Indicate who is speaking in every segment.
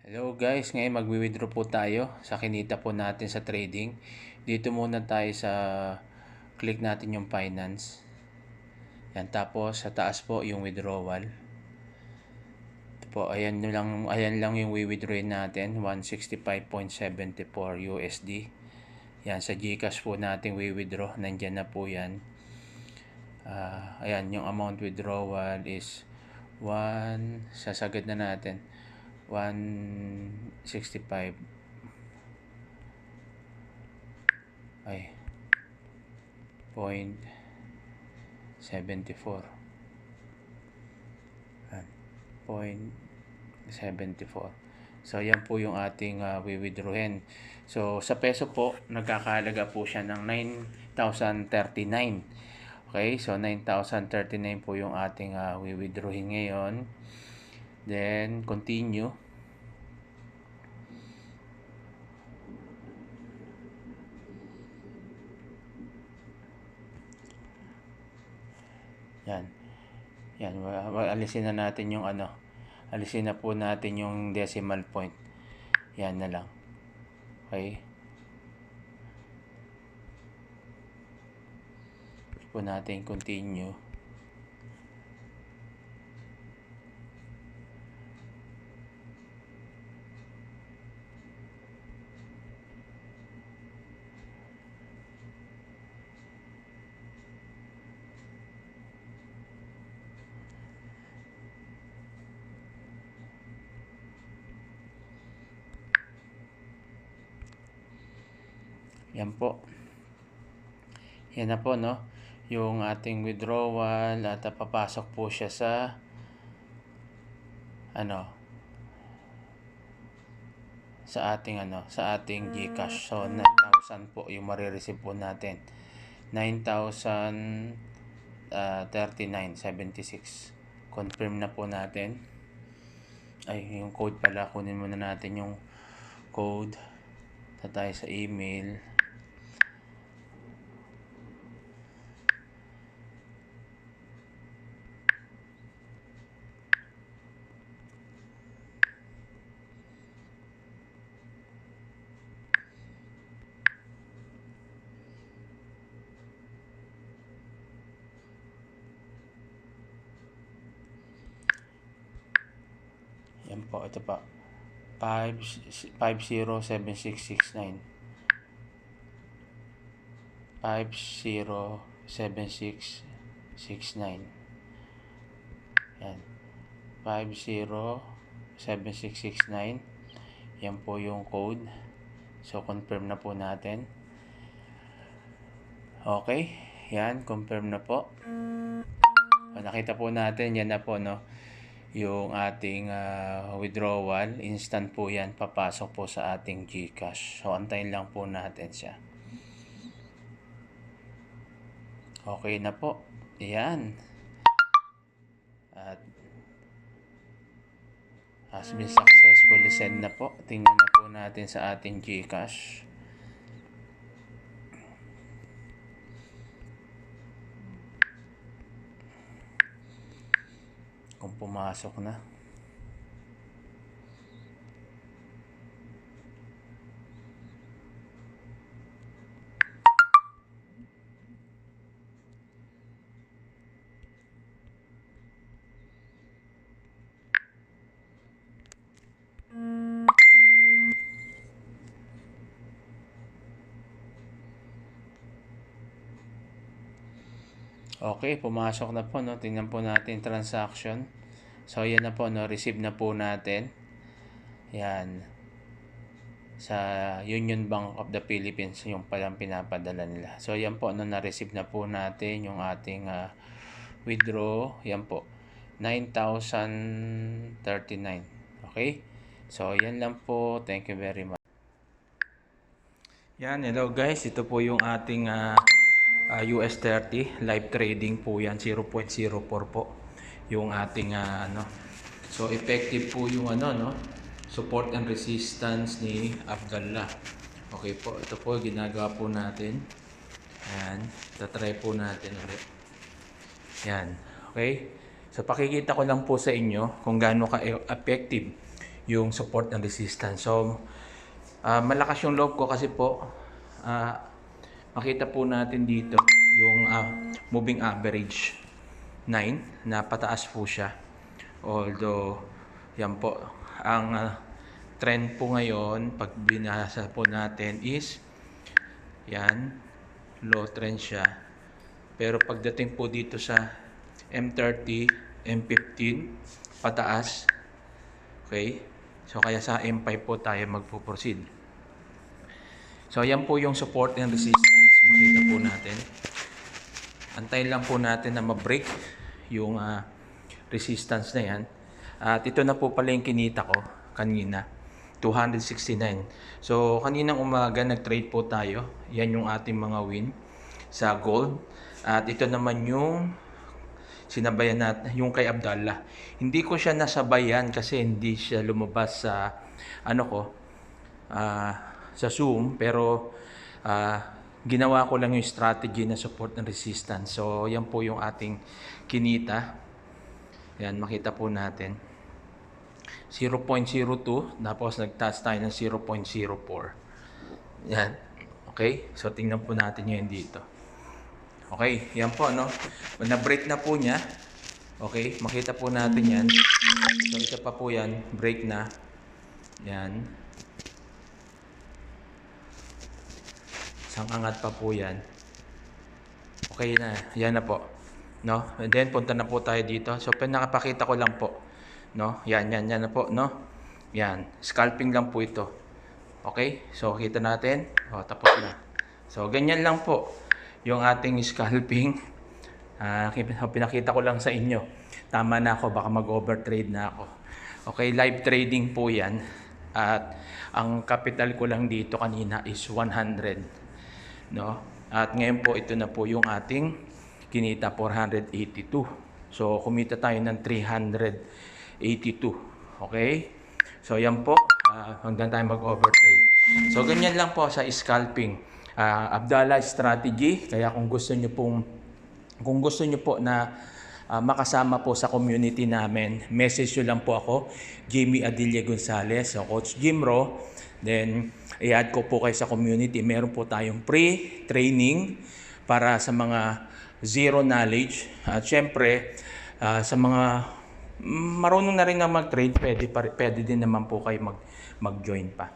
Speaker 1: Hello guys, ngayon magwi-withdraw po tayo sa kinita po natin sa trading. Dito muna tayo sa click natin yung finance. Yan, tapos sa taas po yung withdrawal. Ito po, ayan lang yung wi-withdrawin natin, 165.74 USD. Yan, sa GCash po natin wi-withdraw, nandiyan na po yan. Ayan, yung amount withdrawal is sasagad na natin 165 point 74 point 74. So yan po yung ating withdrawin. So sa peso po nagkakahalaga po siya ng 9,039. Okay, so 9,039 po yung ating withdrawin ngayon. Then continue. Yan. Alisin na natin yung alisin na po natin yung decimal point. Yan na lang. Okay. Po natin continue. Yan po. Yan na po, no? Yung ating withdrawal at papasok po siya sa sa ating GCash. So 9,000 po yung marireceive po natin. 9,039.76. Confirm na po natin. Yung code pala, kunin muna natin yung code. Tayo sa email. Yan po, ito pa. 507669. 507669. Yan. 507669. Yan po yung code. So confirm na po natin. Okay. Yan, confirm na po. Nakita po natin, yan na po, no? Yung ating withdrawal, instant po yan, papasok po sa ating GCash. So antayin lang po natin siya. Okay na po. Yan. At has been successfully send na po. Tingnan na po natin sa ating GCash. Kung pumasok na. Okay, pumasok na po, no? Tingnan po natin transaction. So yan na po, no? Receive na po natin. Yan. Sa Union Bank of the Philippines yung palang pinapadala nila. So yan po, no? Na-receive na po natin yung ating withdraw. Yan po. 9,039. Okay? So yan lang po. Thank you very much. Yan, hello guys. Ito po yung ating US 30 live trading po yan, 0.04 po yung ating so effective po yung support and resistance ni Abdallah. Okay po, ito po ginagawa po natin. Yan, tatry po natin ulit. Yan, okay. So pakikita ko lang po sa inyo kung gaano ka effective yung support and resistance. So, malakas yung loob ko kasi po, makita po natin dito yung moving average 9 na pataas po siya. Although, yan po, ang trend po ngayon, pag binasa po natin is, yan, low trend siya. Pero pagdating po dito sa M30, M15, pataas. Okay? So, kaya sa M5 po tayo magpo-proceed. So, yan po yung support and resistance. Makita po natin. Antayin lang po natin na ma-break yung resistance na yan. At ito na po pala yung kinita ko kanina. 269. So, kaninang umaga nag-trade po tayo. Yan yung ating mga win sa gold. At ito naman yung sinabayan natin, yung kay Abdallah. Hindi ko siya nasabayan kasi hindi siya lumabas sa sa Zoom, pero ginawa ko lang yung strategy na support and resistance. So, yan po yung ating kinita. Yan, makita po natin. 0.02, tapos nag-touch tayo ng 0.04. Yan. Okay? So, tingnan po natin yun dito. Okay, yan po, no? Na-break na po niya. Okay, makita po natin yan. So, isa pa po yan. Break na. Yan. Isang angat pa po yan. Okay na. Yan na po. No? And then, punta na po tayo dito. So, nakapakita ko lang po. No? Yan na po, no? Yan. Scalping lang po ito. Okay? So, kita natin. O, tapos na. So, ganyan lang po yung ating scalping. Pinakita ko lang sa inyo. Tama na ako, baka mag-overtrade na ako. Okay, live trading po yan. At ang capital ko lang dito kanina is 100. No? At ngayon po, ito na po yung ating kinita, 482. So, kumita tayo ng 382. Okay? So, yan po. Hanggang tayo mag-overtrade. So, ganyan lang po sa scalping. Abdallah strategy. Kaya kung gusto niyo po na makasama po sa community namin, message nyo lang po ako, Jamie Adilla Gonzalez, so Coach Jimro. Then, i-add ko po kayo sa community. Meron po tayong pre-training para sa mga zero knowledge. At syempre, sa mga marunong na rin na mag-trade, pwede din naman po kayo mag-join pa.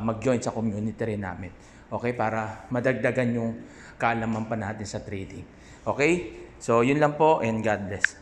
Speaker 1: Mag-join sa community rin namin. Okay, para madagdagan yung kaalaman pa natin sa trading. Okay? So, yun lang po and God bless.